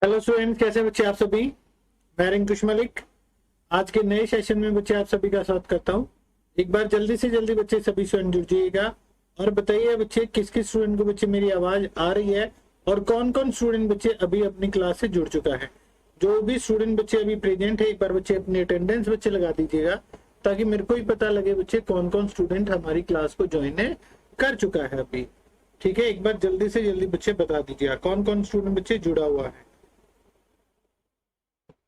Hello student, कैसे बच्चे आप सभी। मैं रिंकुश मलिक आज के नए सेशन में बच्चे आप सभी का स्वागत करता हूं। एक बार जल्दी से जल्दी बच्चे सभी स्टूडेंट जुड़ जाइएगा और बताइए बच्चे किस किस स्टूडेंट को बच्चे मेरी आवाज आ रही है और कौन कौन स्टूडेंट बच्चे अभी अपनी क्लास से जुड़ चुका है। जो भी स्टूडेंट बच्चे अभी प्रेजेंट है एक बार बच्चे अपनी अटेंडेंस बच्चे लगा दीजिएगा ताकि मेरे को ही पता लगे बच्चे कौन कौन स्टूडेंट हमारी क्लास को ज्वाइन कर चुका है अभी। ठीक है, एक बार जल्दी से जल्दी बच्चे बता दीजिएगा कौन कौन स्टूडेंट बच्चे जुड़ा हुआ है।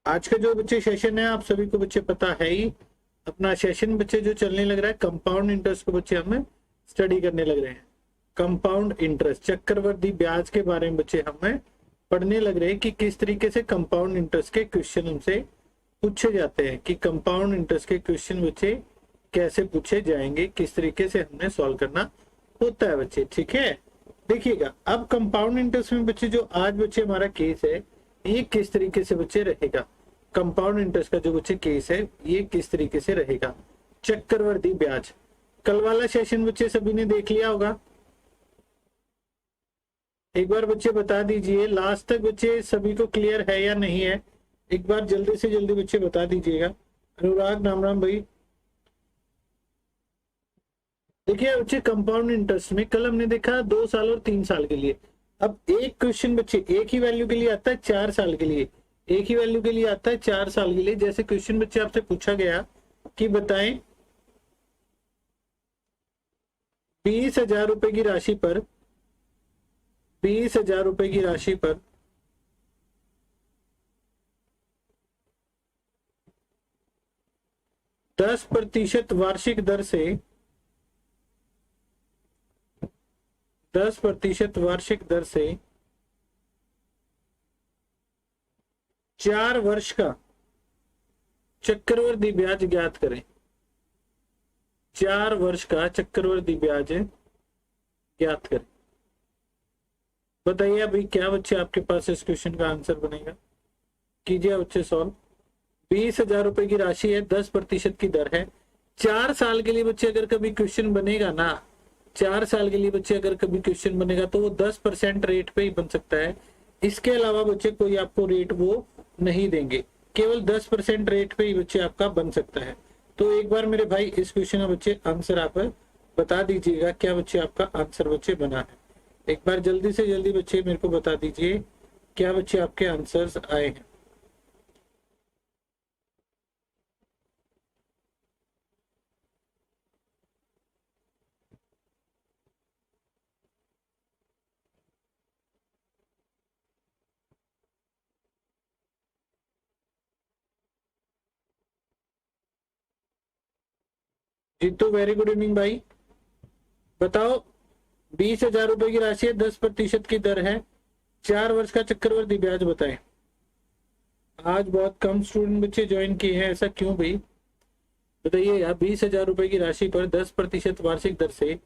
आज का जो बच्चे सेशन है आप सभी को बच्चे पता है ही, अपना सेशन बच्चे जो चलने लग रहा है कंपाउंड इंटरेस्ट को बच्चे हमें स्टडी करने लग रहे हैं। कंपाउंड इंटरेस्ट चक्रवृद्धि ब्याज के बारे में बच्चे हमें पढ़ने लग रहे हैं कि किस तरीके से कंपाउंड इंटरेस्ट के क्वेश्चन हमसे पूछे जाते हैं, कि कंपाउंड इंटरेस्ट के क्वेश्चन बच्चे कैसे पूछे जाएंगे, किस तरीके से हमने सॉल्व करना होता है बच्चे। ठीक है, देखिएगा अब कंपाउंड इंटरेस्ट में बच्चे जो आज बच्चे हमारा केस है ये किस तरीके से बच्चे रहेगा। कंपाउंड इंटरेस्ट का जो बच्चे केस है ये किस तरीके से रहेगा। चक्रवृद्धि ब्याज कल वाला सेशन बच्चे सभी ने देख लिया होगा, एक बार बच्चे बता दीजिए लास्ट तक बच्चे सभी को क्लियर है या नहीं है। एक बार जल्दी से जल्दी बच्चे बता दीजिएगा। अनुराग नामराम भाई, देखिए बच्चे कंपाउंड इंटरेस्ट में कल हमने देखा 2 साल और 3 साल के लिए। अब एक क्वेश्चन बच्चे एक ही वैल्यू के लिए आता है 4 साल के लिए, एक ही वैल्यू के लिए आता है 4 साल के लिए। जैसे क्वेश्चन बच्चे आपसे पूछा गया कि बताएं 20,000 रुपए की राशि पर 20,000 रुपए की राशि पर 10% वार्षिक दर से 10% वार्षिक दर से 4 वर्ष का चक्रवृद्धि ब्याज ज्ञात करें। 4 वर्ष का चक्रवृद्धि ब्याज ज्ञात करें। बताइए अभी क्या बच्चे आपके पास इस क्वेश्चन का आंसर बनेगा। कीजिए बच्चे सॉल्व। 20,000 रुपए की राशि है, 10% की दर है। 4 साल के लिए बच्चे अगर कभी क्वेश्चन बनेगा ना, 4 साल के लिए बच्चे अगर कभी क्वेश्चन बनेगा तो वो 10% रेट पे ही बन सकता है। इसके अलावा बच्चे कोई आपको रेट वो नहीं देंगे, केवल 10% रेट पे ही बच्चे आपका बन सकता है। तो एक बार मेरे भाई इस क्वेश्चन का बच्चे आंसर आप बता दीजिएगा क्या बच्चे आपका आंसर बच्चे बना है। एक बार जल्दी से जल्दी बच्चे मेरे को बता दीजिए क्या बच्चे आपके आंसर्स आए हैं। जीतू वेरी गुड इवनिंग भाई, बताओ 20,000 रुपए की राशि है, 10% की दर है, 4 वर्ष का चक्रवृद्धि ब्याज बताएं। आज बहुत कम स्टूडेंट बच्चे ज्वाइन किए हैं, ऐसा क्यों भाई बताइए यार। 20,000 रुपए की राशि पर 10% वार्षिक दर से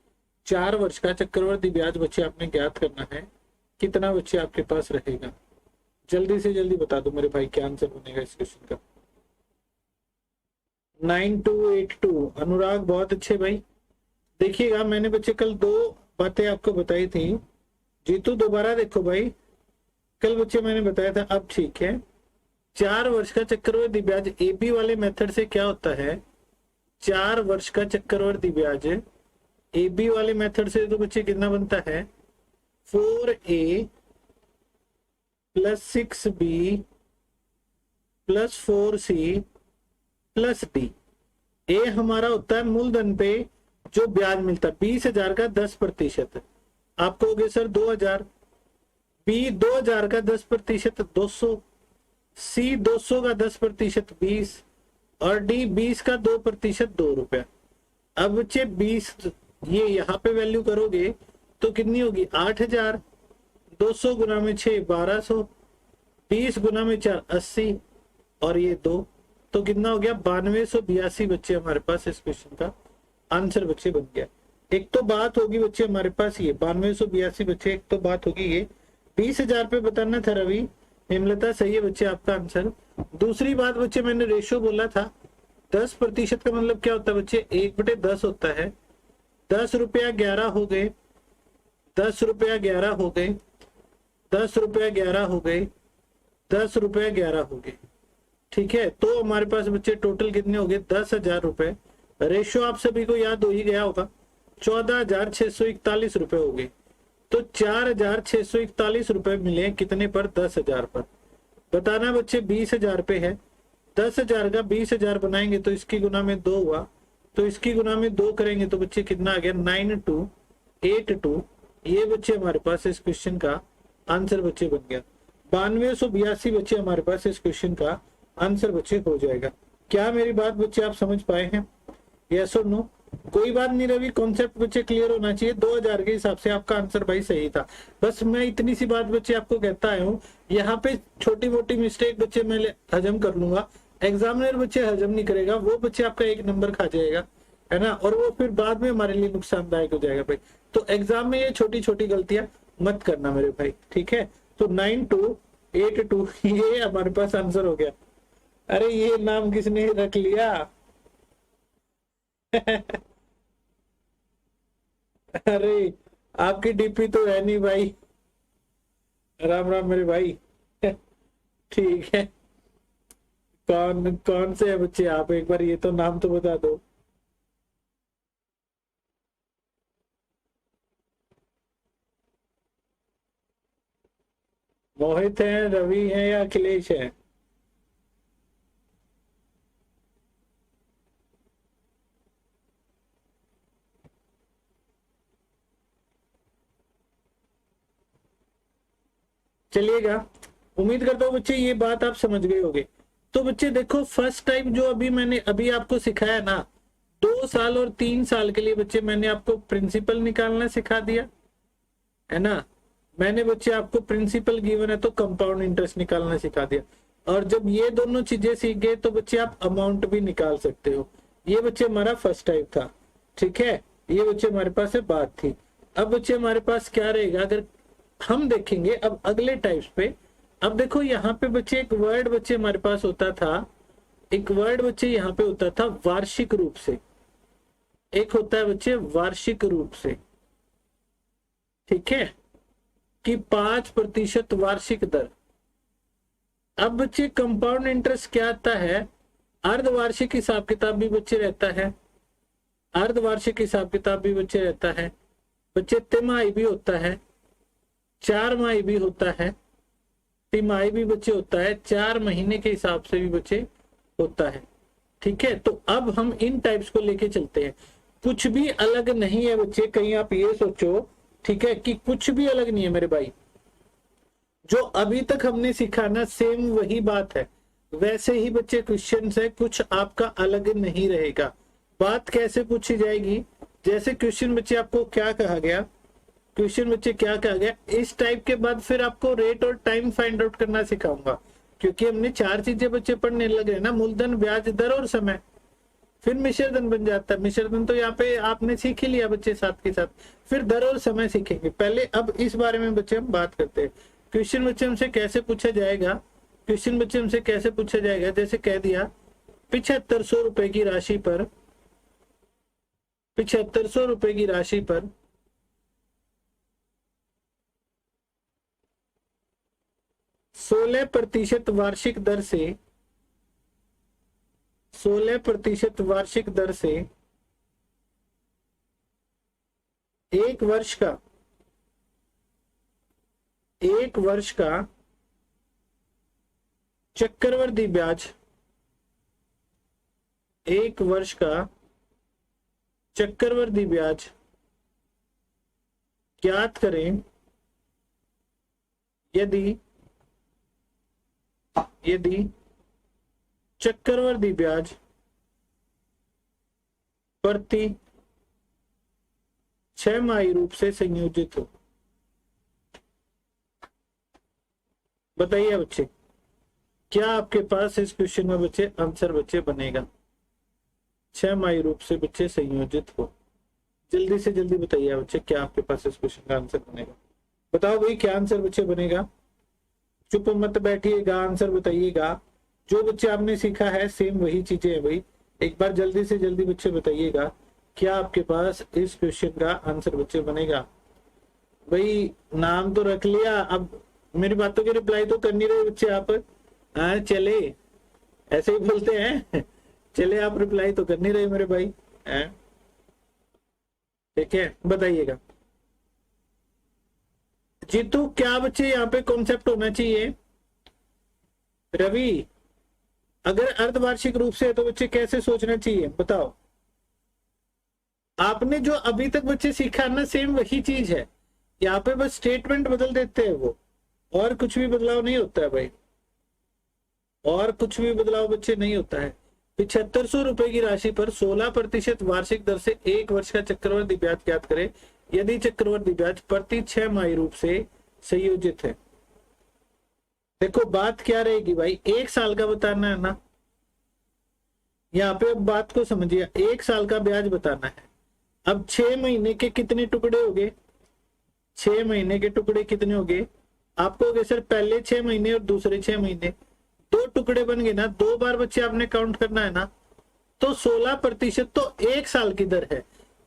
4 वर्ष का चक्रवृद्धि ब्याज बच्चे आपने ज्ञात करना है, कितना बच्चे आपके पास रहेगा। जल्दी से जल्दी बता दो मेरे भाई क्या आंसर बनेगा इस क्वेश्चन का। 9282 अनुराग बहुत अच्छे भाई। देखिएगा मैंने बच्चे कल 2 बातें आपको बताई थी। जीतू दोबारा देखो भाई, कल बच्चे मैंने बताया था, अब ठीक है। 4 वर्ष का चक्रवृद्धि ब्याज एबी वाले मेथड से क्या होता है। 4 वर्ष का चक्रवृद्धि ब्याज एबी वाले मेथड से तो बच्चे कितना बनता है 4A + 6B + 4C + D। ए हमारा होता है मूलधन पे जो ब्याज मिलता है 20,000 का 10%। आप कहोगे सर 2,000। बी 2,000 का 10% 200, सी 200 का 10% 20 और डी 20 का 2% 2 रुपया। अब बच्चे 20 ये यहाँ पे वैल्यू करोगे तो कितनी होगी 8,000, 200 गुना में 6 1200, 20 गुना में 4 80 और ये 2 तो कितना हो गया 9282 बच्चे हमारे पास इस क्वेश्चन का आंसर बच्चे बन गया। एक तो बात होगी बच्चे हमारे पास ये 9282 बच्चे, एक तो बात होगी ये 20,000 पे बताना था रवि हेमलता, सही है बच्चे आपका आंसर। दूसरी बात बच्चे मैंने रेशो बोला था 10% का मतलब क्या होता है बच्चे 1/10 होता है। 10 रुपया 11 हो गए, 10 रुपया 11 हो गए, 10 रुपया 11 हो गए, 10 रुपए 11 हो गए। ठीक है, तो हमारे पास बच्चे टोटल कितने हो गए? 10,000 रुपए। रेशो आप सभी को याद हो ही गया होगा, 14,641 रुपए हो गए। तो 4,641 रुपए मिले कितने पर? 10,000 पर। बताना बच्चे 20,000 पे है, 10,000 का 20,000 बनाएंगे तो इसकी गुना में 2 हुआ, तो इसकी गुना में 2 करेंगे तो बच्चे कितना आ गया? 9282। ये बच्चे हमारे पास इस क्वेश्चन का आंसर बच्चे बन गया। 9282 बच्चे हमारे पास इस क्वेश्चन का आंसर बच्चे हो जाएगा। क्या मेरी बात बच्चे आप समझ पाए हैं? यस और नो? कोई बात नहीं रवि, कॉन्सेप्ट बच्चे क्लियर होना चाहिए। 2000 के हिसाब से आपका आंसर भाई सही था। बस मैं इतनी सी बात बच्चे आपको कहता आया हूँ, यहाँ पे छोटी मोटी मिस्टेक बच्चे मैं हजम कर लूंगा, एग्जामिनर बच्चे हजम नहीं करेगा, वो बच्चे आपका 1 नंबर खा जाएगा, है ना, और वो फिर बाद में हमारे लिए नुकसानदायक हो जाएगा भाई। तो एग्जाम में ये छोटी छोटी गलतियां मत करना मेरे भाई, ठीक है। तो 9282 ये हमारे पास आंसर हो गया। अरे ये नाम किसने रख लिया? अरे आपकी डीपी तो है नहीं भाई। राम राम मेरे भाई। ठीक है, कौन कौन से है बच्चे आप? एक बार ये तो नाम तो बता दो। मोहित है, रवि है या अखिलेश है? चलिएगा, उम्मीद करता हूँ बच्चे ये बात आप समझ गए होंगे। तो बच्चे देखो, फर्स्ट टाइम जो मैंने अभी आपको सिखाया ना, 2 साल और 3 साल के लिए बच्चे मैंने आपको प्रिंसिपल निकालना सिखा दिया, है ना। मैंने बच्चे आपको प्रिंसिपल गिवन है तो कंपाउंड इंटरेस्ट निकालना सिखा दिया, और जब ये दोनों चीजें सीख गए तो बच्चे आप अमाउंट भी निकाल सकते हो। ये बच्चे हमारा फर्स्ट टाइप था, ठीक है, ये बच्चे हमारे पास है बात थी। अब बच्चे हमारे पास क्या रहेगा अगर हम देखेंगे अब अगले टाइप्स पे। अब देखो यहाँ पे बच्चे एक वर्ड बच्चे हमारे पास होता था, एक वर्ड बच्चे यहाँ पे होता था वार्षिक रूप से, एक होता है बच्चे वार्षिक रूप से, ठीक है, कि 5% वार्षिक दर। अब बच्चे कंपाउंड इंटरेस्ट क्या आता है? अर्धवार्षिक हिसाब किताब भी बच्चे रहता है, अर्धवार्षिक हिसाब किताब भी बच्चे रहता है बच्चे, तिमाही भी होता है, 4 माही भी होता है, तिमाही भी बच्चे होता है, 4 महीने के हिसाब से भी बच्चे होता है, ठीक है। तो अब हम इन टाइप्स को लेके चलते हैं। कुछ भी अलग नहीं है बच्चे, कहीं आप ये सोचो, ठीक है, कि कुछ भी अलग नहीं है मेरे भाई। जो अभी तक हमने सीखा ना सेम वही बात है, वैसे ही बच्चे क्वेश्चन है, कुछ आपका अलग नहीं रहेगा। बात कैसे पूछी जाएगी? जैसे क्वेश्चन बच्चे आपको क्या कहा गया, क्वेश्चन बच्चे क्या कहा गया, इस टाइप के बाद फिर आपको रेट और टाइम फाइंड आउट करना सिखाऊंगा, क्योंकि हमने 4 चीजें बच्चे पढ़ने लग रहे ना, मूलधन, ब्याज दर और समय, फिर मिश्रधन बन जाता है। मिश्रधन तो यहाँ पे आपने सीख ही लिया बच्चे साथ के साथ, फिर दर और समय सीखेंगे पहले। अब इस बारे में बच्चे हम बात करते हैं। क्वेश्चन बच्चे हमसे कैसे पूछा जाएगा, क्वेश्चन बच्चे हमसे कैसे पूछा जाएगा, जैसे कह दिया 7500 रुपए की राशि पर, 7500 रुपए की राशि पर 16% वार्षिक दर से, 16% वार्षिक दर से 1 वर्ष का, 1 वर्ष का चक्रवृद्धि ब्याज, 1 वर्ष का चक्रवृद्धि ब्याज ज्ञात करें यदि चक्रवृद्धि ब्याज प्रति 6 माही रूप से संयोजित हो। बताइए बच्चे, क्या आपके पास इस क्वेश्चन में बच्चे आंसर बच्चे बनेगा? 6 माही रूप से बच्चे संयोजित हो। जल्दी से जल्दी बताइए बच्चे, क्या आपके पास इस क्वेश्चन का आंसर बनेगा? बताओ भाई, क्या आंसर बच्चे बनेगा? चुप मत बैठिएगा, आंसर बताइएगा। जो बच्चे आपने सीखा है सेम वही चीजें हैं भाई, एक बार जल्दी से जल्दी बच्चे बताइएगा, क्या आपके पास इस क्वेश्चन का आंसर बच्चे बनेगा? भाई नाम तो रख लिया, अब मेरी बातों की रिप्लाई तो कर नहीं रहे बच्चे आप। हाँ चले, ऐसे ही बोलते हैं चले, आप रिप्लाई तो कर नहीं रहे मेरे भाई। ठीक है, बताइएगा जीतू, क्या बच्चे यहाँ पे कॉन्सेप्ट होना चाहिए? रवि, अगर अर्धवार्षिक रूप से है तो बच्चे कैसे सोचना चाहिए बताओ? आपने जो अभी तक बच्चे सीखा है ना, सेम वही चीज है। यहाँ पे बस स्टेटमेंट बदल देते हैं वो, और कुछ भी बदलाव नहीं होता है भाई, और कुछ भी बदलाव बच्चे नहीं होता है। 7500 रुपए की राशि पर 16% वार्षिक दर से 1 वर्ष का चक्रवृद्धि ब्याज ज्ञात करें यदि चक्रवृद्धि ब्याज प्रति 6 रूप से संयोजित है। देखो बात क्या रहेगी भाई, 1 साल का बताना है ना, यहाँ पे अब बात को समझिए, 1 साल का ब्याज बताना है। अब 6 महीने के कितने टुकड़े हो गए? 6 महीने के टुकड़े कितने हो गए आपको? हो गए सर पहले 6 महीने और दूसरे 6 महीने, 2 टुकड़े बन गए ना, 2 बार बच्चे आपने काउंट करना है ना। तो 16% तो 1 साल की दर है,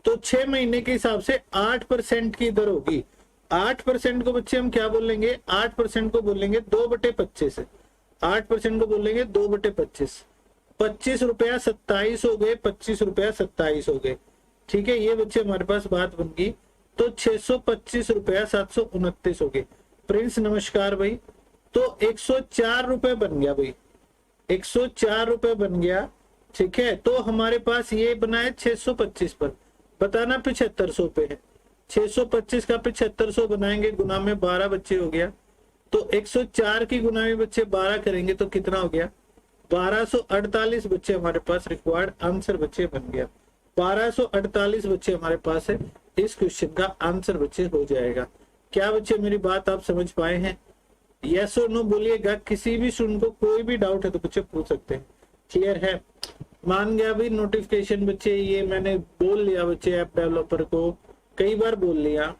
तो 6 महीने के हिसाब से 8% की दर होगी। 8% को बच्चे हम क्या बोलेंगे? 8% को बोलेंगे 2/25। 8% को बोलेंगे 2/25। 25 रुपया 27 हो गए, 25 रुपया 27 हो गए। ठीक है, ये बच्चे हमारे पास बात बन गई। तो 625 रुपया 729 हो गए। प्रिंस नमस्कार भाई। तो 104 रुपए बन गया भाई, 104 रुपए बन गया। ठीक है, तो हमारे पास ये बना है 625 पर, बताना 7500 पे है। 625 का 7500 बनाएंगे, गुना में 12 बच्चे हो गया। तो 104 की गुना में बच्चे 12 करेंगे तो कितना हो गया? 1248 बच्चे हमारे पास रिक्वायर्ड आंसर बच्चे बन गया। 1248 बच्चे हमारे पास है, इस क्वेश्चन का आंसर बच्चे हो जाएगा। क्या बच्चे मेरी बात आप समझ पाए हैं? यस और नो बोलिएगा, किसी भी स्टूडेंट को कोई भी डाउट है तो बच्चे पूछ सकते हैं। क्लियर है? मान गया भाई नोटिफिकेशन बच्चे, ये मैंने बोल लिया बच्चे, ऐप डेवलपर को कई बार बोल लिया,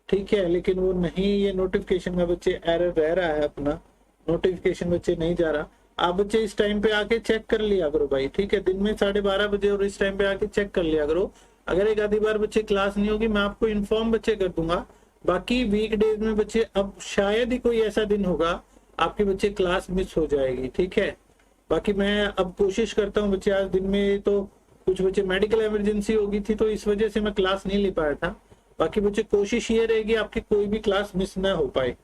ठीक है, लेकिन वो नहीं, ये नोटिफिकेशन का बच्चे एरर रह रहा है, अपना नोटिफिकेशन बच्चे नहीं जा रहा। आप बच्चे इस टाइम पे आके चेक कर लिया करो भाई, ठीक है, दिन में 12:30 बजे और इस टाइम पे आके चेक कर लिया करो। अगर एक आधी बार बच्चे क्लास नहीं होगी, मैं आपको इन्फॉर्म बच्चे कर दूंगा। बाकी वीकडेज में बच्चे, अब शायद ही कोई ऐसा दिन होगा आपके बच्चे क्लास मिस हो जाएगी, ठीक है। बाकी मैं अब कोशिश करता हूँ बच्चे, आज दिन में तो कुछ बच्चे मेडिकल इमरजेंसी हो गई थी तो इस वजह से मैं क्लास नहीं ले पाया था। बाकी बच्चे कोशिश ये रहेगी आपकी कोई भी क्लास मिस ना हो पाए,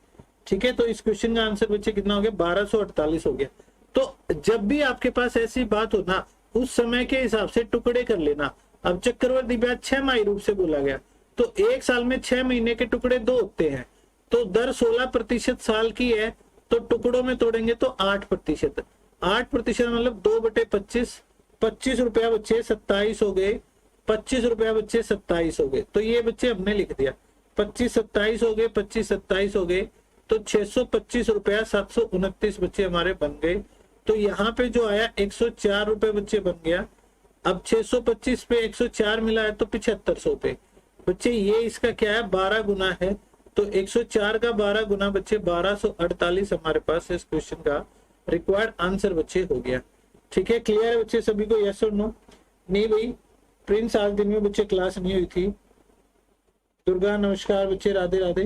ठीक है। तो इस क्वेश्चन का आंसर बच्चे कितना हो गया? 1248 हो गया। तो जब भी आपके पास ऐसी बात हो ना, उस समय के हिसाब से टुकड़े कर लेना। अब चक्रवर्ती ब्याज 6 रूप से बोला गया, तो 1 साल में 6 महीने के टुकड़े 2 होते हैं, तो दर 16% साल की है, तो टुकड़ों में तोड़ेंगे तो 8%। 8% मतलब 2/25। 25 रुपया बच्चे 27 हो गए, 25 रुपया बच्चे 27 हो गए। तो ये बच्चे हमने लिख दिया, 25 27 हो गए, 25 27 हो गए, तो 625 रुपया 729 बच्चे हमारे बन गए। तो यहाँ पे जो आया 104 रुपए बच्चे बन गया। अब 625 पे 104 मिला है तो 7500 पे बच्चे, ये इसका क्या है? 12 गुना है। तो 104 का 12 गुना बच्चे 1248 हमारे पास इस क्वेश्चन का रिक्वायर्ड आंसर बच्चे हो गया। ठीक है, क्लियर है बच्चे सभी को? यस और नो? नहीं भाई, प्रिंस आज दिन में बच्चे क्लास नहीं हुई थी। दुर्गा नमस्कार बच्चे, राधे राधे।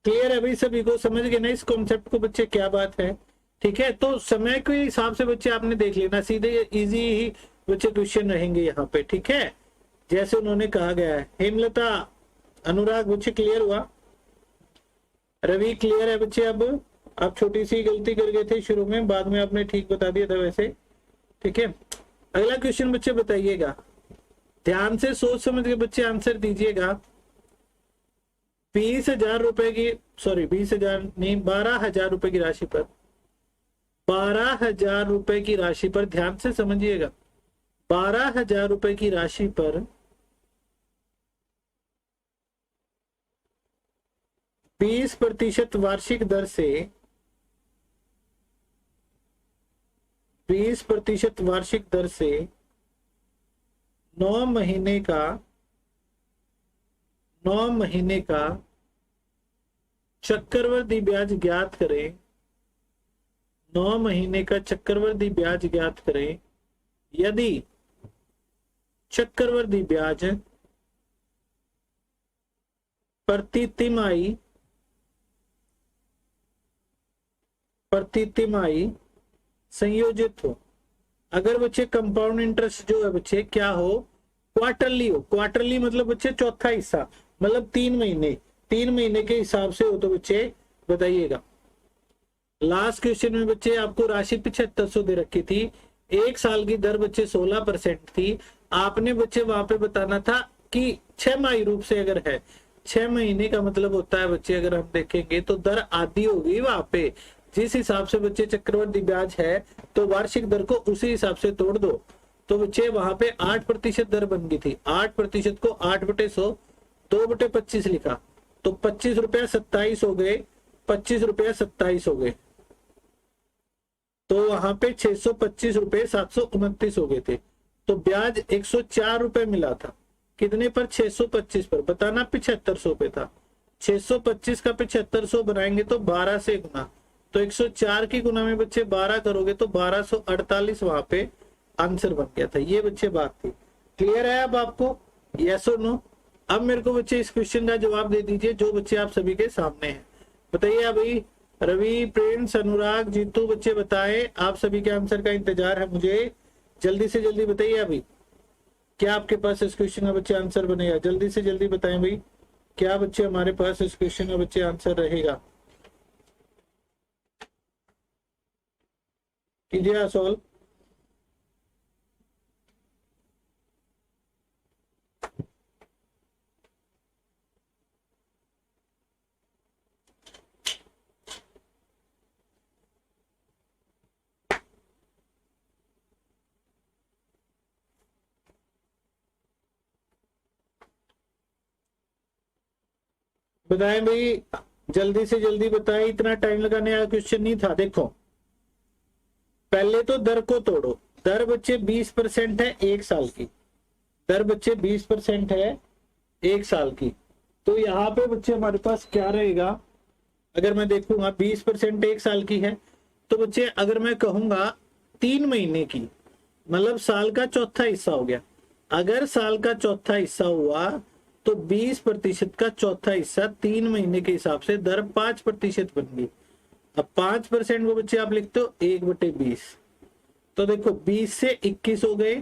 क्लियर है भाई सभी को? समझ गए ना इस कॉन्सेप्ट को बच्चे, क्या बात है? ठीक है, तो समय के हिसाब से बच्चे आपने देख लेना, सीधे इजी ही बच्चे क्वेश्चन रहेंगे यहाँ पे, ठीक है, जैसे उन्होंने कहा गया है। हेमलता, अनुराग बच्चे क्लियर हुआ? रवि क्लियर है बच्चे? अब आप छोटी सी गलती कर गए थे शुरू में, बाद में आपने ठीक बता दिया था वैसे, ठीक है। अगला क्वेश्चन बच्चे बताइएगा, ध्यान से सोच समझ के बच्चे आंसर दीजिएगा। 20,000 रुपए की, सॉरी 20,000 नहीं, 12,000 रुपए की राशि पर, 12,000 रुपए की राशि पर ध्यान से समझिएगा, 12,000 रुपए की राशि पर 20% वार्षिक दर से, 20% वार्षिक दर से 9 महीने का चक्रवृद्धि ब्याज ज्ञात करें। 9 महीने का चक्रवृद्धि ब्याज ज्ञात करें यदि चक्रवृद्धि ब्याज प्रति तिमाही प्रति तिमाही संयोजित हो। अगर बच्चे कंपाउंड इंटरेस्ट जो है बच्चे क्या हो, क्वार्टरली हो। क्वार्टरली मतलब बच्चे चौथा हिस्सा, मतलब 3 महीने के हिसाब से हो तो बच्चे बताइएगा। लास्ट क्वेश्चन में बच्चे आपको राशि 7500 दे रखी थी, 1 साल की दर बच्चे 16% थी। आपने बच्चे वहां पे बताना था कि 6 रूप से अगर है, 6 महीने का मतलब होता है बच्चे अगर हम देखेंगे तो दर आधी होगी वहां पे। जिस हिसाब से बच्चे चक्रवृद्धि ब्याज है तो वार्षिक दर को उसी हिसाब से तोड़ दो। तो बच्चे वहां पे 8% दर बन गई थी। 8% को 8/100 2/25 लिखा तो 25 रुपया 27 हो गए, 25 रुपया 27 हो गए। तो वहां पे 625 रुपए 729 हो गए थे। तो ब्याज 104 रुपए मिला था। कितने पर? 625 पर। बताना 7500 पे था। 625 का 7500 बनाएंगे तो 12 से गुना, तो 104 की गुना में बच्चे 12 करोगे तो 1248 वहां पे आंसर बन गया था। ये बच्चे बात थी। क्लियर है अब आपको? यस और नो? अब मेरे को बच्चे इस क्वेश्चन का जवाब दे दीजिए जो बच्चे आप सभी के सामने है। बताइए अभी रवि, प्रिंस, अनुराग, जीतू बच्चे बताएं। आप सभी के आंसर का इंतजार है मुझे। जल्दी से जल्दी बताइए अभी क्या आपके पास इस क्वेश्चन का बच्चे आंसर बनेगा। जल्दी से जल्दी बताएं भाई, क्या बच्चे हमारे पास इस क्वेश्चन का बच्चे आंसर रहेगा। कीजिए सॉल्व। बताएं भाई, जल्दी से जल्दी बताएं। इतना टाइम लगाने वाला क्वेश्चन नहीं था। देखो पहले तो दर को तोड़ो। दर बच्चे 20% है 1 साल की। दर बच्चे 20% है 1 साल की। तो यहाँ पे बच्चे हमारे पास क्या रहेगा? अगर मैं देखूंगा 20% 1 साल की है तो बच्चे अगर मैं कहूंगा 3 महीने की, मतलब साल का चौथा हिस्सा हो गया। अगर साल का चौथा हिस्सा हुआ तो 20% का चौथा हिस्सा 3 महीने के हिसाब से दर 5% बन गई। अब 5% को बच्चे आप लिखते हो 1/20। तो देखो 20 से 21 हो गए,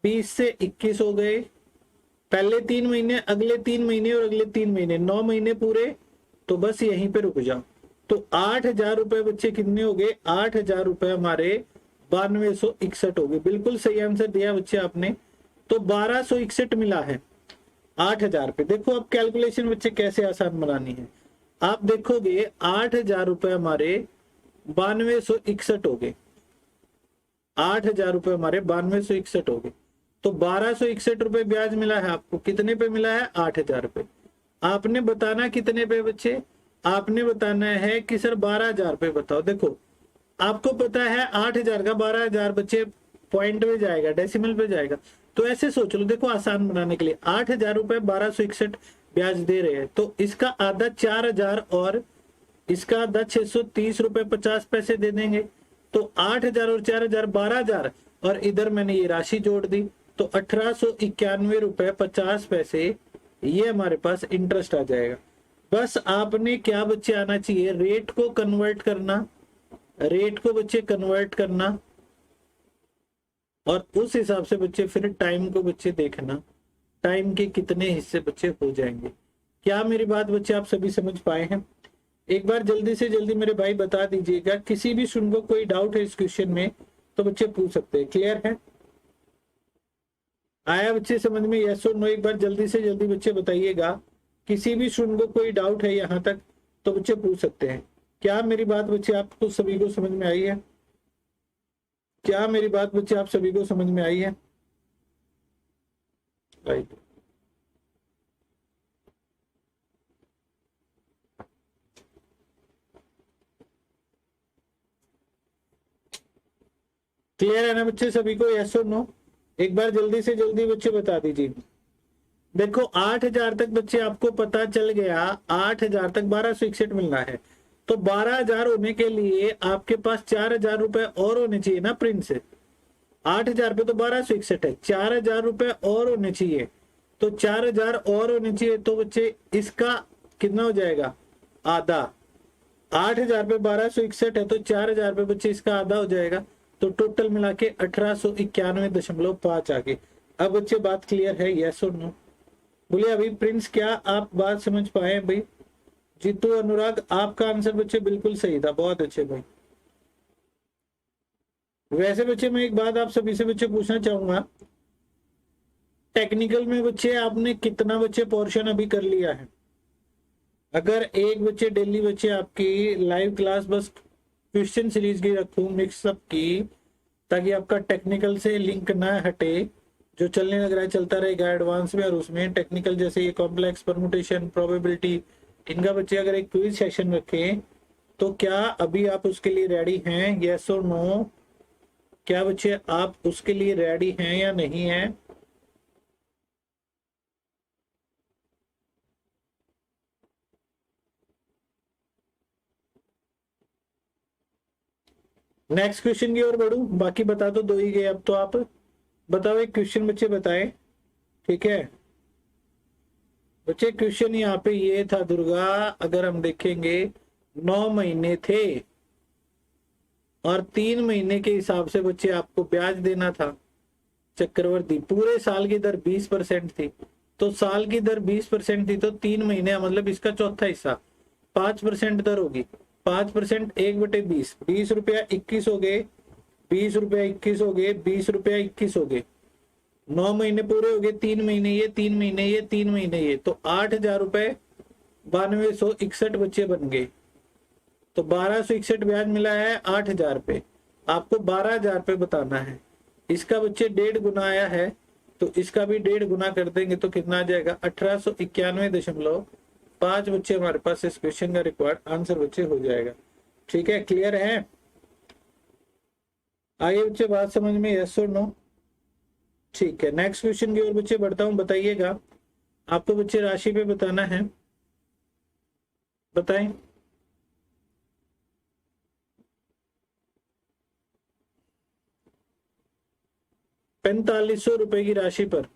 20 से 21 हो गए। पहले 3 महीने, अगले 3 महीने और अगले 3 महीने, 9 महीने पूरे। तो बस यहीं पे रुक जाओ। तो 8,000 रुपए बच्चे कितने हो गए? 8,000 रुपए हमारे 9261 हो गए। बिल्कुल सही आंसर दिया बच्चे आपने। तो 1261 मिला है 8,000 पे। देखो अब कैलकुलेशन बच्चे कैसे आसान बनानी है। आप देखोगे 8,000 रुपए हमारे 9261 हो गए। 8,000 रुपए हमारे 9261 हो गए। तो 1261 रुपए ब्याज मिला है आपको। कितने पे मिला है? 8,000 रुपए। आपने बताना कितने पे बच्चे? आपने बताना है कि सर 12,000 पे बताओ। देखो आपको पता है 8,000 का 12,000 बच्चे पॉइंट में जाएगा, डेसिमल पे जाएगा। तो ऐसे सोच लो, देखो आसान बनाने के लिए 8,000 रुपए 1261 ब्याज दे रहे हैं तो इसका आधा 4,000 और इसका आधा 630 रुपए 50 पैसे दे देंगे। तो 8,000 और 4,000 12,000 और इधर मैंने ये राशि जोड़ दी तो 1,891 रुपए 50 पैसे ये हमारे पास इंटरेस्ट आ जाएगा। बस आपने क्या बच्चे आना चाहिए? रेट को कन्वर्ट करना, रेट को बच्चे कन्वर्ट करना और उस हिसाब से बच्चे फिर टाइम को बच्चे देखना, टाइम के कितने हिस्से बच्चे हो जाएंगे। क्या मेरी बात बच्चे आप सभी समझ पाए हैं? एक बार जल्दी से जल्दी मेरे भाई बता दीजिएगा। किसी भी स्टूडेंट को कोई डाउट है इस क्वेश्चन में तो बच्चे पूछ सकते हैं। क्लियर है? आया बच्चे समझ में? यस और नो? एक बार जल्दी से जल्दी बच्चे बताइएगा। किसी भी स्टूडेंट को कोई डाउट है यहाँ तक तो बच्चे पूछ सकते हैं। क्या मेरी बात बच्चे आपको सभी को समझ में आई है? क्या मेरी बात बच्चे आप सभी को समझ में आई है? राइट। क्लियर है ना बच्चे सभी को? यस और नो? एक बार जल्दी से जल्दी बच्चे बता दीजिए। देखो 8,000 तक बच्चे आपको पता चल गया। 8,000 तक 1261 मिलना है तो 12,000 होने के लिए आपके पास 4,000 रुपए और होने चाहिए ना प्रिंस। 8,000 पे तो 1261 है, 4,000 रुपए और होने चाहिए। तो 4,000 और होने चाहिए तो बच्चे इसका कितना हो जाएगा? आधा। 8,000 पे 1261 है तो 4,000 पे बच्चे इसका आधा हो जाएगा, तो टोटल मिला के 1891.5 आ गए। अब बच्चे बात क्लियर है, यस और नो? बोलिए अभी प्रिंस, क्या आप बात समझ पाए भाई? जीतू, अनुराग, आपका आंसर बच्चे बिल्कुल सही था, बहुत अच्छे भाई। वैसे बच्चे मैं एक बात आप सभी से बच्चे पूछना चाहूंगा, टेक्निकल में बच्चे आपने कितना बच्चे पोर्शन अभी कर लिया है? अगर एक बच्चे डेली बच्चे आपकी लाइव क्लास बस क्वेश्चन सीरीज की रखूं मिक्सअप की, ताकि आपका टेक्निकल से लिंक ना हटे, जो चलने लग रहा है चलता रहेगा एडवांस में, और उसमें टेक्निकल जैसे ये कॉम्प्लेक्स परमुटेशन प्रोबेबिलिटी, इनका बच्चे अगर एक क्विज सेशन रखें, तो क्या अभी आप उसके लिए रेडी हैं, यस और नो? क्या बच्चे आप उसके लिए रेडी हैं या नहीं है? नेक्स्ट क्वेश्चन की ओर बढ़ू, बाकी बता तो दो ही गए, अब तो आप बताओ एक क्वेश्चन बच्चे बताएं, ठीक है? बच्चे क्वेश्चन यहाँ पे ये था दुर्गा, अगर हम देखेंगे 9 महीने थे और 3 महीने के हिसाब से बच्चे आपको ब्याज देना था चक्रवर्ती, पूरे साल की दर 20% थी, तो साल की दर 20% थी, तो 3 महीने मतलब इसका चौथा हिस्सा 5% दर होगी। 5% 1/20, 20 रुपया 21 हो गए, 20 रुपया 21 हो गए, 20 रुपया 21 हो गए, 9 महीने पूरे हो गए, 3 महीने ये, 3 महीने ये, 3 महीने ये, तो 8,000 रुपए 9261 बच्चे बन गए। तो 1261 ब्याज मिला है 8,000 पे, आपको 12,000 पे बताना है। इसका बच्चे 1.5 गुना आया है, तो इसका भी 1.5 गुना कर देंगे तो कितना आ जाएगा? 1891.5 बच्चे हमारे पास इस क्वेश्चन का रिक्वायर्ड आंसर बच्चे हो जाएगा। ठीक है, क्लियर है? आगे बच्चे बात समझ में, यस और नो? ठीक है, नेक्स्ट क्वेश्चन की ओर बच्चे बढ़ता हूं, बताइएगा। आपको बच्चे राशि पे बताना है, बताएं। ₹4500 की राशि पर,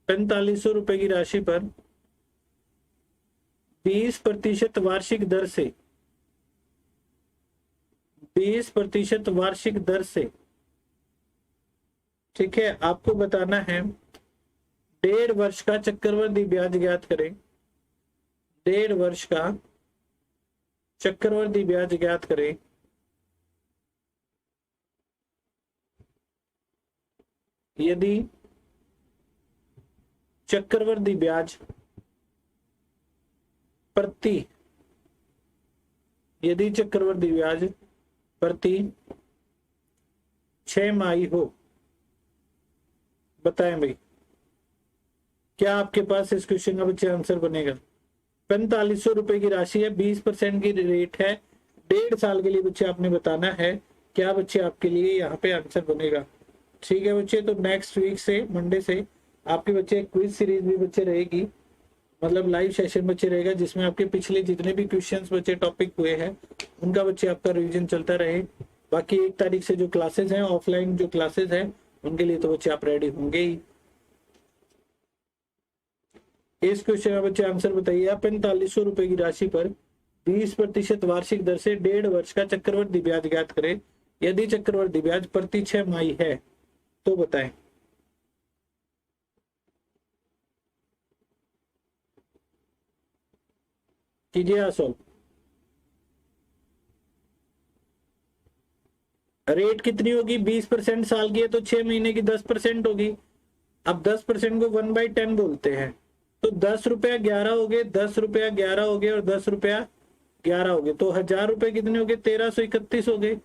4500 की राशि पर 20% वार्षिक दर से, 20% वार्षिक दर से, ठीक है, आपको बताना है 1.5 वर्ष का चक्रवृद्धि ब्याज ज्ञात करें। 1.5 वर्ष का चक्रवृद्धि ब्याज ज्ञात करें। यदि चक्रवृद्धि ब्याज प्रति, यदि चक्रवृद्धि ब्याज प्रति 6 माही हो, बताएं भाई, क्या आपके पास इस क्वेश्चन का बच्चे आंसर बनेगा? 4500 की राशि है, 20% की रेट है, 1.5 साल के लिए बच्चे आपने बताना है, क्या बच्चे आपके लिए यहाँ पे आंसर बनेगा? ठीक है बच्चे, तो नेक्स्ट वीक से, मंडे से आपके बच्चे क्विज सीरीज भी बच्चे रहेगी, मतलब लाइव सेशन बच्चे रहेगा, जिसमें आपके पिछले जितने भी क्वेश्चंस बच्चे टॉपिक हुए हैं उनका बच्चे आपका रिवीजन चलता रहे। बाकी 1 तारीख से जो क्लासेस हैं, ऑफलाइन जो क्लासेस हैं, उनके लिए तो बच्चे आप रेडी होंगे ही। इस क्वेश्चन का बच्चे आंसर बताइए आप। 4500 की राशि पर 20% वार्षिक दर से 1.5 वर्ष का चक्रवृद्धि ब्याज ज्ञात करें। यदि चक्रवृद्धि ब्याज प्रति 6 माही है तो बताएं। कीजिए सॉल्व। रेट कितनी होगी? 20% साल की है तो 6 महीने की 10% होगी। अब 10% को 1/10 बोलते हैं, तो 10 रुपया 11 हो गए, 10 रुपया 11 हो गए और 10 रुपया 11 हो गए, तो 1000 रुपए कितने हो गए? 1331 हो गए।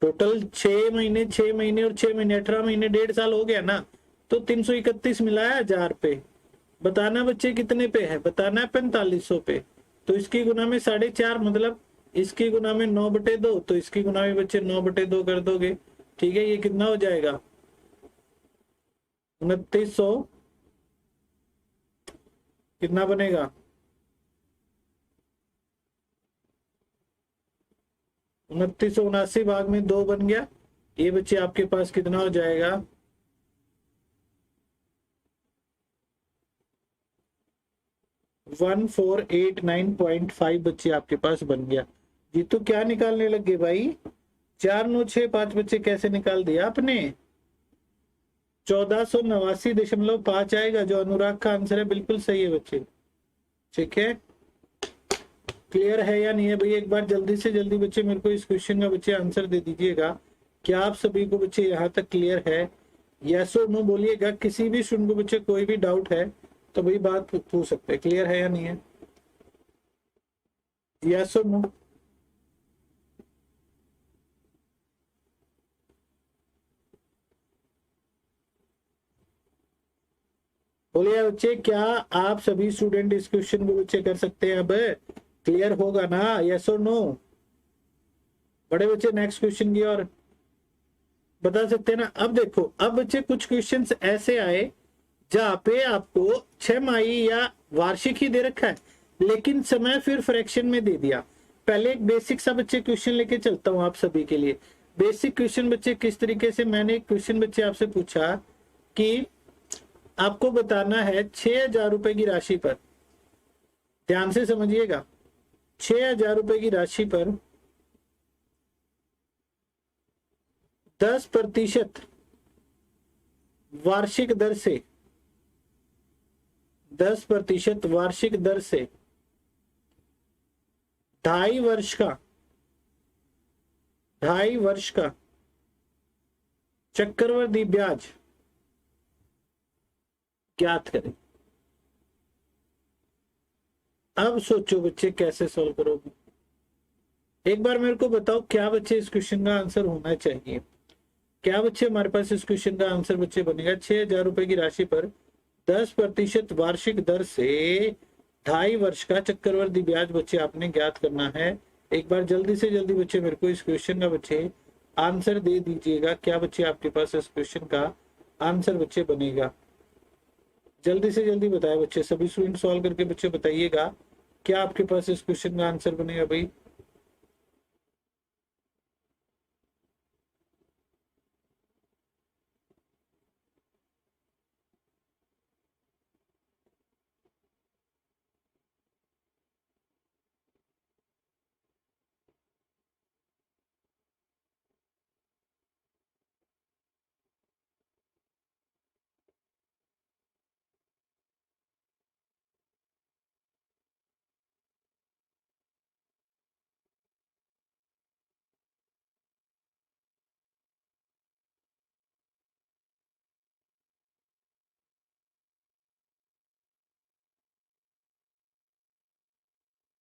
टोटल 6 महीने, 6 महीने और 6 महीने, 18 महीने, 1.5 साल हो गया ना, तो 331 मिला है 1000 पे। बताना बच्चे कितने पे है? बताना है 4500 पे। तो इसकी गुना में 4.5, मतलब इसकी गुना में 9/2, तो इसकी गुना में बच्चे 9/2 कर दोगे। ठीक है, ये कितना हो जाएगा? 2900, कितना बनेगा? 2979 भाग में 2 बन गया। ये बच्चे आपके पास कितना हो जाएगा? 1489.5 बच्चे आपके पास बन गया। जी तो क्या निकालने लग गए भाई? 4 9 6 5 बच्चे कैसे निकाल दिया आपने? 1489.5 आएगा, जो अनुराग का आंसर है। बिल्कुल सही है बच्चे, ठीक है। क्लियर है या नहीं है भाई? एक बार जल्दी से जल्दी बच्चे मेरे को इस क्वेश्चन का बच्चे आंसर दे दीजिएगा। क्या आप सभी को बच्चे यहाँ तक क्लियर है? यस और नो बोलिएगा। किसी भी स्टूडेंट को बच्चे कोई भी डाउट है तो भाई बात पूछ सकते हैं। क्लियर है या नहीं है? यस और नो? बोलिए बच्चे, क्या आप सभी स्टूडेंट इस क्वेश्चन को बच्चे कर सकते हैं? अब क्लियर होगा ना? यस और नो? बड़े बच्चे नेक्स्ट क्वेश्चन की और बता सकते हैं ना? अब देखो, अब बच्चे कुछ क्वेश्चंस ऐसे आए जहां पे आपको 6 माही या वार्षिक ही दे रखा है, लेकिन समय फिर फ्रैक्शन में दे दिया। पहले एक बेसिक सा बच्चे क्वेश्चन लेके चलता हूं आप सभी के लिए। बेसिक क्वेश्चन बच्चे किस तरीके से, मैंने एक क्वेश्चन बच्चे आपसे पूछा कि आपको बताना है 6,000 रुपए की राशि पर, ध्यान से समझिएगा, 6,000 रुपए की राशि पर 10% वार्षिक दर से 10% वार्षिक दर से 2.5 वर्ष का चक्रवृद्धि ब्याज ज्ञात करें। अब सोचो बच्चे कैसे सॉल्व करोगे? एक बार मेरे को बताओ, क्या बच्चे इस क्वेश्चन का आंसर होना चाहिए? क्या बच्चे हमारे पास इस क्वेश्चन का आंसर बच्चे बनेगा? 6,000 रुपए की राशि पर 10% वार्षिक दर से 2.5 वर्ष का चक्रवृद्धि ब्याज बच्चे आपने ज्ञात करना है। एक बार जल्दी से जल्दी बच्चे मेरे को इस क्वेश्चन का बच्चे आंसर दे दीजिएगा। क्या बच्चे आपके पास इस क्वेश्चन का आंसर बच्चे बनेगा? जल्दी से जल्दी बताए बच्चे, सभी स्टूडेंट सॉल्व करके बच्चे बताइएगा क्या आपके पास इस क्वेश्चन का आंसर बनेगा भाई?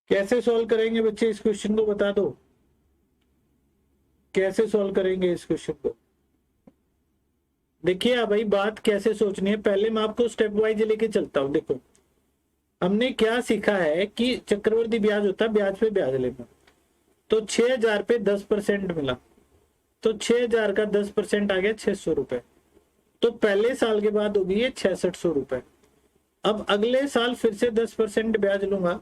कैसे सॉल्व करेंगे बच्चे इस क्वेश्चन को? बता दो, कैसे सॉल्व करेंगे इस क्वेश्चन को? देखिए भाई, बात कैसे सोचनी है, पहले मैं आपको स्टेप वाइज लेके चलता हूं। देखो, हमने क्या सीखा है कि चक्रवृद्धि ब्याज होता है ब्याज पे ब्याज लेना। तो 6,000 पे 10% मिला, तो 6,000 का 10% आ गया 600 रुपए। तो पहले साल के बाद होगी ये 6,600 रुपए। अब अगले साल फिर से 10% ब्याज लूंगा,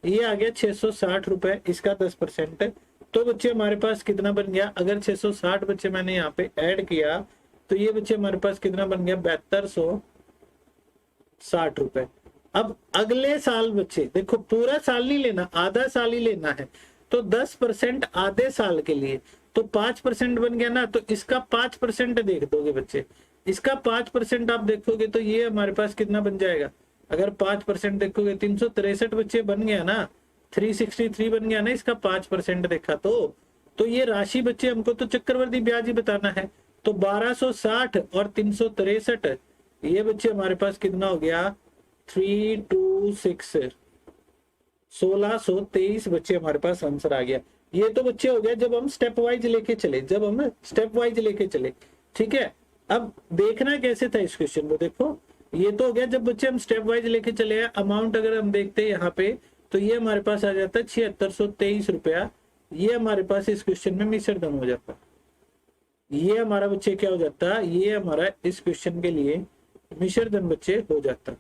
ये आ गया 660 रुपए, इसका 10%। तो बच्चे हमारे पास कितना बन गया? अगर 660 बच्चे मैंने यहाँ पे ऐड किया तो ये बच्चे हमारे पास कितना बन गया? 7260 रुपए। अब अगले साल बच्चे देखो, पूरा साल नहीं लेना, आधा साल ही लेना है। तो 10% आधे साल के लिए, तो 5% बन गया ना। तो इसका 5% देख दोगे बच्चे, इसका 5% आप देखोगे तो ये हमारे पास कितना बन जाएगा? अगर 5% देखोगे 363 बच्चे बन गया ना, 363 बन गया ना इसका 5% देखा तो ये राशि बच्चे हमको तो चक्रवृद्धि ब्याज ही बताना है। तो 1260 और 363, ये बच्चे हमारे पास कितना हो गया? 326 1623 बच्चे हमारे पास आंसर आ गया। ये तो बच्चे हो गया जब हम स्टेप वाइज लेके चले, ठीक है। अब देखना कैसे था इस क्वेश्चन को, देखो ये तो हो गया जब बच्चे हम स्टेप वाइज लेके चले। अमाउंट अगर हम देखते हैं यहाँ पे तो ये हमारे पास आ जाता है 7623 रुपया। ये हमारे पास इस क्वेश्चन में मिश्र धन हो जाता, ये हमारा बच्चे क्या हो जाता? ये हमारा इस क्वेश्चन के लिए मिश्र धन बच्चे हो जाता,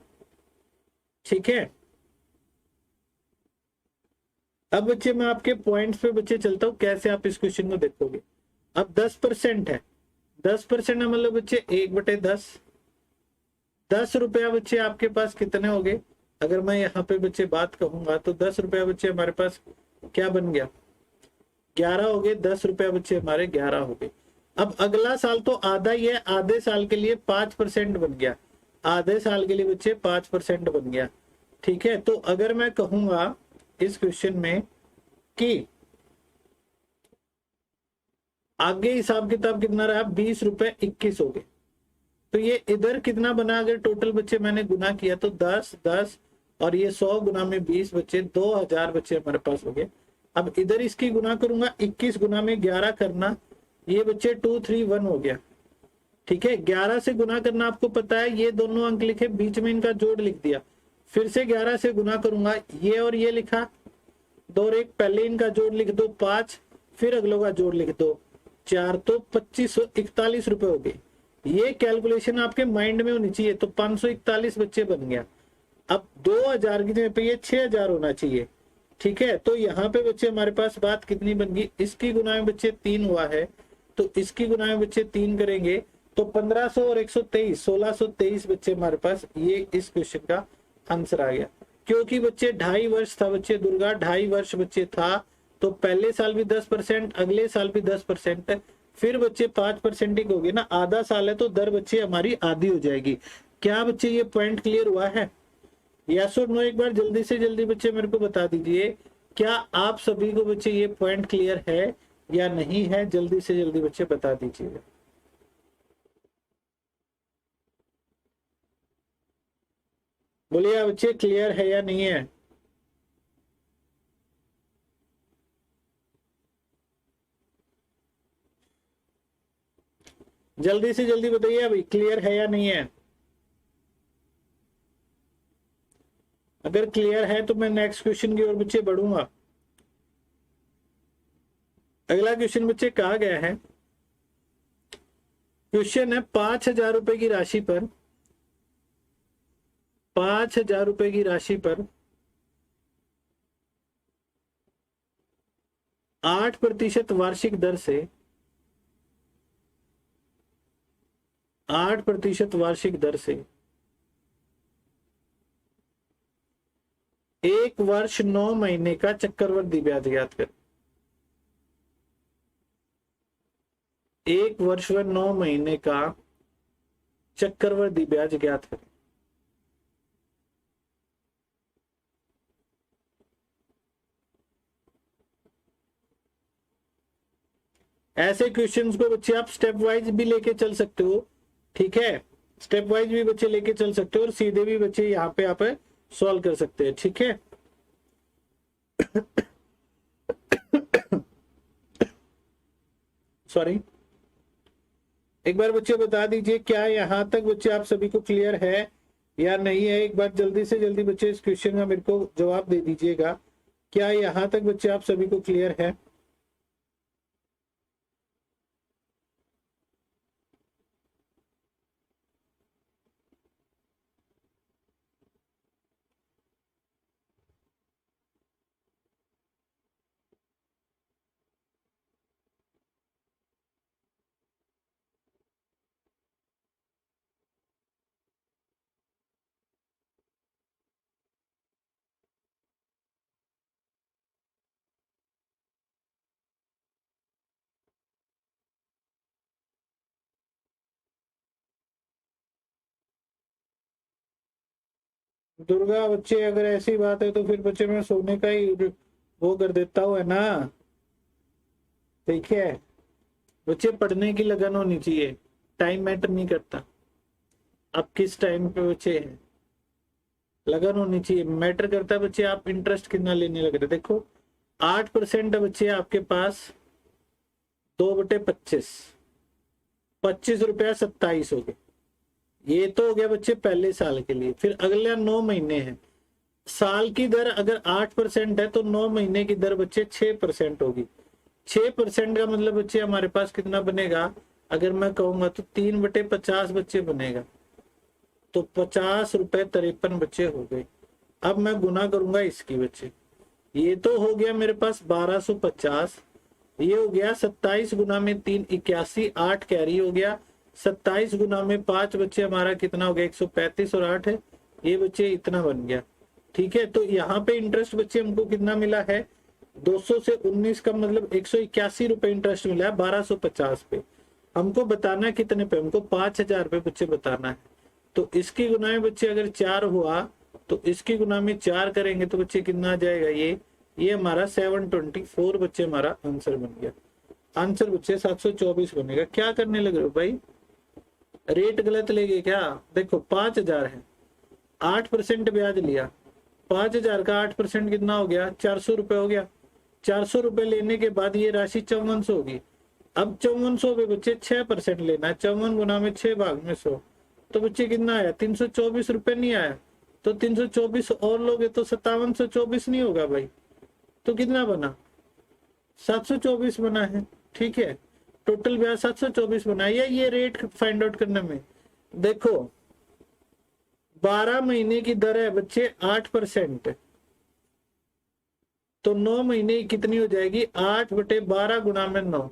ठीक है। अब बच्चे मैं आपके पॉइंट्स पे बच्चे चलता हूं, कैसे आप इस क्वेश्चन को देखोगे। अब 10% है, 10% मतलब बच्चे 1/10, 10 रुपया बच्चे आपके पास कितने हो गए? अगर मैं यहाँ पे बच्चे बात कहूंगा तो 10 रुपया बच्चे हमारे पास क्या बन गया, 11 हो गए। 10 रुपया बच्चे हमारे 11 हो गए। अब अगला साल तो आधा ही है, आधे साल के लिए 5% बन गया, आधे साल के लिए बच्चे 5% बन गया। ठीक है, तो अगर मैं कहूंगा इस क्वेश्चन में कि आगे हिसाब किताब कितना रहा, 20 रुपए 21 हो गए, तो ये इधर कितना बना, अगर टोटल बच्चे मैंने गुना किया तो 10 10 और ये 100 गुना में 20 बच्चे 2000 बच्चे हमारे पास हो गए। अब इधर इसकी गुना करूंगा, 21 गुना में 11 करना, ये बच्चे 231 हो गया। ठीक है, 11 से गुना करना आपको पता है, ये दोनों अंक लिखे, बीच में इनका जोड़ लिख दिया, फिर से 11 से गुना करूंगा, ये और ये लिखा, 2 और 1, पहले इनका जोड़ लिख दो 5, फिर अगलों का जोड़ लिख दो 4, तो 2541 रुपए हो गए। ये कैलकुलेशन आपके माइंड में होनी चाहिए। तो 541 बच्चे बन गया। अब 2000 की जगह पे ये 6000 होना चाहिए। ठीक है, तो यहाँ पे बच्चे हमारे पास बात कितनी बन गई, इसकी गुना में बच्चे 3 हुआ है, तो इसकी गुना में बच्चे 3 करेंगे तो 1500 और 123 1623 बच्चे हमारे पास, ये इस क्वेश्चन का आंसर आ गया। क्योंकि बच्चे 2.5 वर्ष था बच्चे, दुर्गा 2.5 वर्ष बच्चे था, तो पहले साल भी 10%, अगले साल भी 10% है, फिर बच्चे 5% ही हो गए ना, आधा साल है तो दर बच्चे हमारी आधी हो जाएगी। क्या बच्चे ये पॉइंट क्लियर हुआ है? यस और नो एक बार जल्दी से जल्दी बच्चे मेरे को बता दीजिए, क्या आप सभी को बच्चे ये पॉइंट क्लियर है या नहीं है? जल्दी से जल्दी बच्चे बता दीजिएगा। बोलिए बच्चे, क्लियर है या नहीं है? जल्दी से जल्दी बताइए अभी, क्लियर है या नहीं है? अगर क्लियर है तो मैं नेक्स्ट क्वेश्चन की ओर बच्चे बढ़ूंगा। अगला क्वेश्चन बच्चे कहा गया है, क्वेश्चन है 5000 रुपए की राशि पर, 5000 रुपए की राशि पर 8% वार्षिक दर से, 8% वार्षिक दर से 1 वर्ष 9 महीने का चक्रवृद्धि ब्याज ज्ञात कर। 1 वर्ष व 9 महीने का चक्रवृद्धि ब्याज ज्ञात करें। ऐसे क्वेश्चंस को बच्चे आप स्टेप वाइज भी लेके चल सकते हो। ठीक है, स्टेप वाइज भी बच्चे लेके चल सकते हो और सीधे भी बच्चे यहाँ पे आप सॉल्व कर सकते हैं। ठीक है, सॉरी, एक बार बच्चे बता दीजिए क्या यहां तक बच्चे आप सभी को क्लियर है या नहीं है? एक बार जल्दी से जल्दी बच्चे इस क्वेश्चन का मेरे को जवाब दे दीजिएगा, क्या यहां तक बच्चे आप सभी को क्लियर है? दुर्गा बच्चे अगर ऐसी बात है तो फिर बच्चे मैं सोने का ही वो कर देता हूँ, है ना? ठीक है, बच्चे पढ़ने की लगन होनी चाहिए, टाइम मैटर नहीं करता। आप किस टाइम पे बच्चे हैं, लगन होनी चाहिए, मैटर करता है बच्चे आप इंटरेस्ट कितना लेने लग रहे। देखो 8% बच्चे आपके पास 2/25, 25 रुपया 27 हो गए। ये तो हो गया बच्चे पहले साल के लिए। फिर अगले 9 महीने हैं, साल की दर अगर 8% है तो 9 महीने की दर बच्चे 6% होगी। 6% का मतलब बच्चे हमारे पास कितना बनेगा, अगर मैं कहूंगा तो 3/50 बच्चे बनेगा, तो 50 रुपए 53 बच्चे हो गए। अब मैं गुना करूंगा इसकी बच्चे, ये तो हो गया मेरे पास 1250, ये हो गया 27 गुना में 3 81, 8 कैरी हो गया, 27 गुना में 5 बच्चे हमारा कितना हो गया 135 और 8 है, ये बच्चे इतना बन गया। ठीक है, तो यहाँ पे इंटरेस्ट बच्चे हमको कितना मिला है, 200 से 19 का मतलब 181 रुपए इंटरेस्ट मिला है 1250 पे। हमको बताना है कितने पे, हमको 5000 पे बच्चे बताना है। तो इसकी गुना में बच्चे अगर 4 हुआ तो इसकी गुना में 4 करेंगे तो बच्चे कितना आ जाएगा, ये हमारा 724 बच्चे हमारा आंसर बन गया। आंसर बच्चे 724 बनेगा। क्या करने लग रहे हो भाई, रेट गलत ले गए क्या? देखो 5000 है, 8% ब्याज लिया, 5000 का 8% कितना हो गया, 400 रुपए हो गया। 400 रुपए लेने के बाद ये राशि 5400 होगी। अब 5400 पे बच्चे 6% लेना है, 54 गुना में 6 भाग में 100, तो बच्चे कितना आया, 324 रुपए नहीं आया। तो 324 और लोगे तो 5724 नहीं होगा भाई, तो कितना बना, 724 बना है। ठीक है, टोटल ब्याज 724 बना है। ये रेट फाइंड आउट करने में देखो 12 महीने की दर है बच्चे 8%, तो 9 महीने की कितनी हो जाएगी, 8/12 गुना में 9।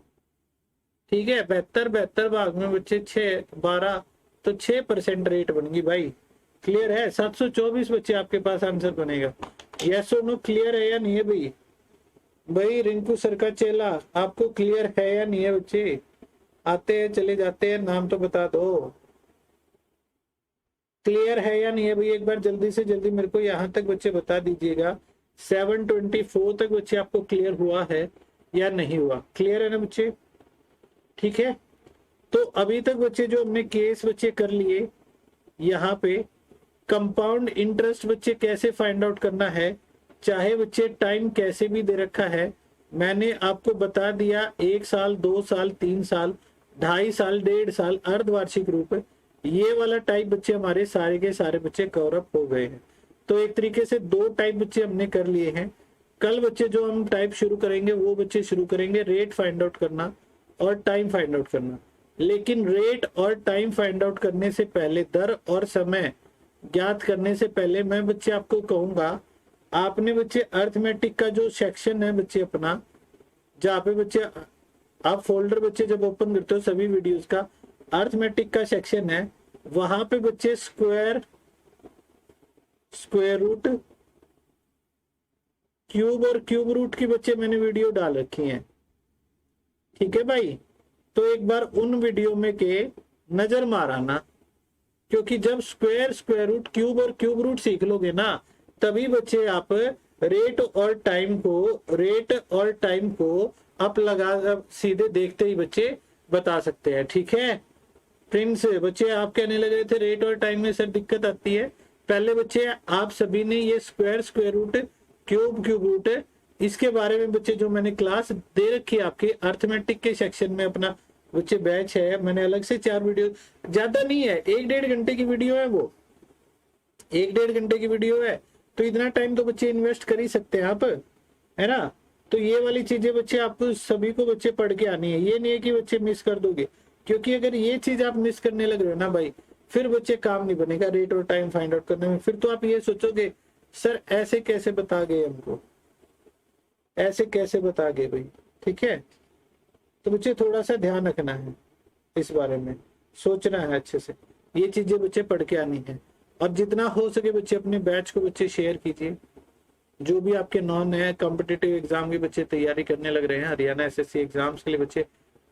ठीक है, 72 भाग में बच्चे 6 12, तो 6% रेट बनेगी भाई। क्लियर है, 724 बच्चे आपके पास आंसर बनेगा। यस और नो क्लियर है या नहीं है भाई? भाई रिंकू सर का चेला, आपको क्लियर है या नहीं है बच्चे? आते हैं चले जाते हैं, नाम तो बता दो, क्लियर है या नहीं है भाई? एक बार जल्दी से जल्दी मेरे को यहाँ तक बच्चे बता दीजिएगा। 724 तक बच्चे आपको क्लियर हुआ है या नहीं हुआ? क्लियर है ना बच्चे? ठीक है, तो अभी तक बच्चे जो हमने केस बच्चे कर लिए, यहाँ पे कंपाउंड इंटरेस्ट बच्चे कैसे फाइंड आउट करना है, चाहे बच्चे टाइम कैसे भी दे रखा है, मैंने आपको बता दिया। 1 साल, 2 साल, 3 साल, 2.5 साल, 1.5 साल, अर्धवार्षिक रूप, ये वाला टाइप बच्चे हमारे सारे के सारे बच्चे कवर अप हो गए हैं। तो एक तरीके से 2 टाइप बच्चे हमने कर लिए हैं। कल बच्चे जो हम टाइप शुरू करेंगे वो बच्चे शुरू करेंगे रेट फाइंड आउट करना और टाइम फाइंड आउट करना। लेकिन रेट और टाइम फाइंड आउट करने से पहले, दर और समय ज्ञात करने से पहले मैं बच्चे आपको कहूंगा, आपने बच्चे अर्थमेटिक का जो सेक्शन है बच्चे अपना, जहाँ पे बच्चे आप फोल्डर बच्चे जब ओपन करते हो सभी वीडियोस का, अर्थमेटिक का सेक्शन है, वहां पे बच्चे स्क्वायर रूट, क्यूब और क्यूब रूट की बच्चे मैंने वीडियो डाल रखी है। ठीक है भाई, तो एक बार उन वीडियो में के नजर माराना, क्योंकि जब स्क्वायर रूट, क्यूब और क्यूब रूट सीख लोगे ना, तभी बच्चे आप रेट और टाइम को आप लगा सीधे देखते ही बच्चे बता सकते हैं। ठीक है प्रिंस, बच्चे आप कहने लगे थे रेट और टाइम में सर दिक्कत आती है। पहले बच्चे आप सभी ने ये स्क्वायर रूट, क्यूब रूट, इसके बारे में बच्चे जो मैंने क्लास दे रखी है आपकी अर्थमेटिक के सेक्शन में, अपना बच्चे बैच है, मैंने अलग से 4 वीडियो, ज्यादा नहीं है, 1-1.5 घंटे की वीडियो है, वो 1-1.5 घंटे की वीडियो है, तो इतना टाइम तो बच्चे इन्वेस्ट कर ही सकते हैं आप, है ना। तो ये वाली चीजें बच्चे आपको सभी को बच्चे पढ़ के आनी है, ये नहीं है कि बच्चे मिस कर दोगे, क्योंकि अगर ये चीज आप मिस करने लग रहे हो ना भाई, फिर बच्चे काम नहीं बनेगा रेट और टाइम फाइंड आउट करने में। फिर तो आप ये सोचोगे सर ऐसे कैसे बता गए हमको, ऐसे कैसे बता गए भाई। ठीक है, तो बच्चे थोड़ा सा ध्यान रखना है, इस बारे में सोचना है अच्छे से, ये चीजें बच्चे पढ़ के आनी है। और जितना हो सके बच्चे अपने बैच को बच्चे शेयर कीजिए, जो भी आपके नॉन है कॉम्पिटिटिव एग्जाम के बच्चे तैयारी करने लग रहे हैं, हरियाणा एसएससी एग्जाम्स के लिए बच्चे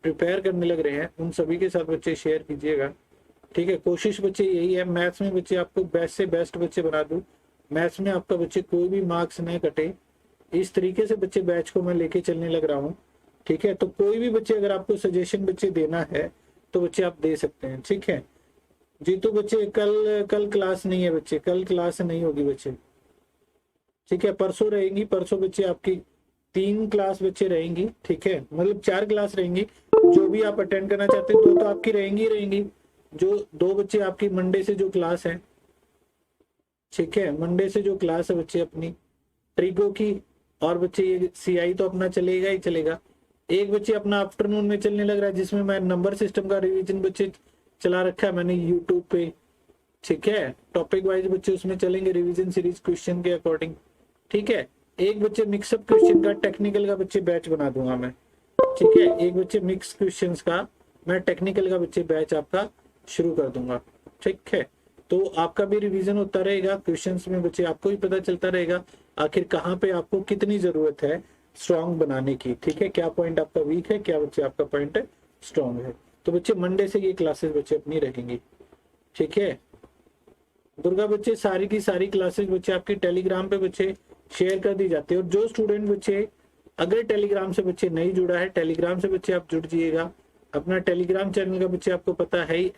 प्रिपेयर करने लग रहे हैं, उन सभी के साथ बच्चे शेयर कीजिएगा। ठीक है, कोशिश बच्चे यही है मैथ्स में बच्चे आपको बेस्ट से बेस्ट बच्चे बना दूं, मैथ्स में आपका बच्चे कोई भी मार्क्स न कटे, इस तरीके से बच्चे बैच को मैं लेके चलने लग रहा हूँ। ठीक है, तो कोई भी बच्चे अगर आपको सजेशन बच्चे देना है तो बच्चे आप दे सकते हैं। ठीक है जी, तो बच्चे कल क्लास नहीं है बच्चे, कल क्लास नहीं होगी बच्चे। ठीक है, परसों रहेंगी, परसों बच्चे आपकी 3 क्लास बच्चे रहेंगी। ठीक है, मतलब 4 क्लास रहेंगी, जो भी आप अटेंड करना चाहते हैं 2 तो आपकी रहेंगी, जो 2 बच्चे आपकी मंडे से जो क्लास है। ठीक है, मंडे से जो क्लास है बच्चे अपनी ट्रिगो की, और बच्चे ये सीआई तो अपना चलेगा ही चलेगा। एक बच्चे अपना आफ्टरनून में चलने लग रहा है, जिसमें मैं नंबर सिस्टम का रिवीजन बच्चे चला रखा है मैंने यूट्यूब पे। ठीक है, टॉपिक वाइज बच्चे उसमें चलेंगे रिवीजन सीरीज क्वेश्चन के अकॉर्डिंग। ठीक है, एक बच्चे मिक्सअप क्वेश्चन का टेक्निकल का बच्चे बैच बना दूंगा मैं। ठीक है, एक बच्चे मिक्स क्वेश्चंस का मैं टेक्निकल का बच्चे बैच आपका शुरू कर दूंगा। ठीक है, तो आपका भी रिवीजन होता रहेगा, क्वेश्चंस में बच्चे आपको भी पता चलता रहेगा आखिर कहाँ पे आपको कितनी जरूरत है स्ट्रॉन्ग बनाने की। ठीक है, क्या पॉइंट आपका वीक है, क्या बच्चे आपका पॉइंट स्ट्रॉन्ग है। तो बच्चे मंडे से ये क्लासेस बच्चे अपनी रहेंगी। ठीक है दुर्गा बच्चे, सारी की सारी क्लासेस बच्चे आपकी टेलीग्राम पे बच्चे शेयर कर दी जाती है। और जो स्टूडेंट बच्चे अगर टेलीग्राम से बच्चे नहीं जुड़ा है, टेलीग्राम से बच्चे आप जुड़ जाइएगा। अपना टेलीग्राम चैनल का बच्चे आपको पता है ही,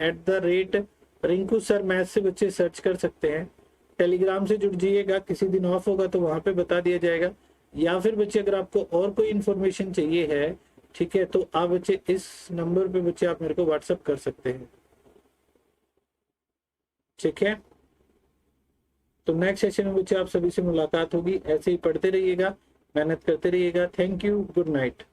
@रिंकू सर मैथ से बच्चे सर्च कर सकते हैं। टेलीग्राम से जुड़ जाइएगा, किसी दिन ऑफ होगा तो वहां पे बता दिया जाएगा। या फिर बच्चे अगर आपको और कोई इंफॉर्मेशन चाहिए है, ठीक है, तो आप बच्चे इस नंबर पे बच्चे आप मेरे को व्हाट्सअप कर सकते हैं। ठीक है, तो नेक्स्ट सेशन में बच्चे आप सभी से मुलाकात होगी। ऐसे ही पढ़ते रहिएगा, मेहनत करते रहिएगा। Thank you, good night.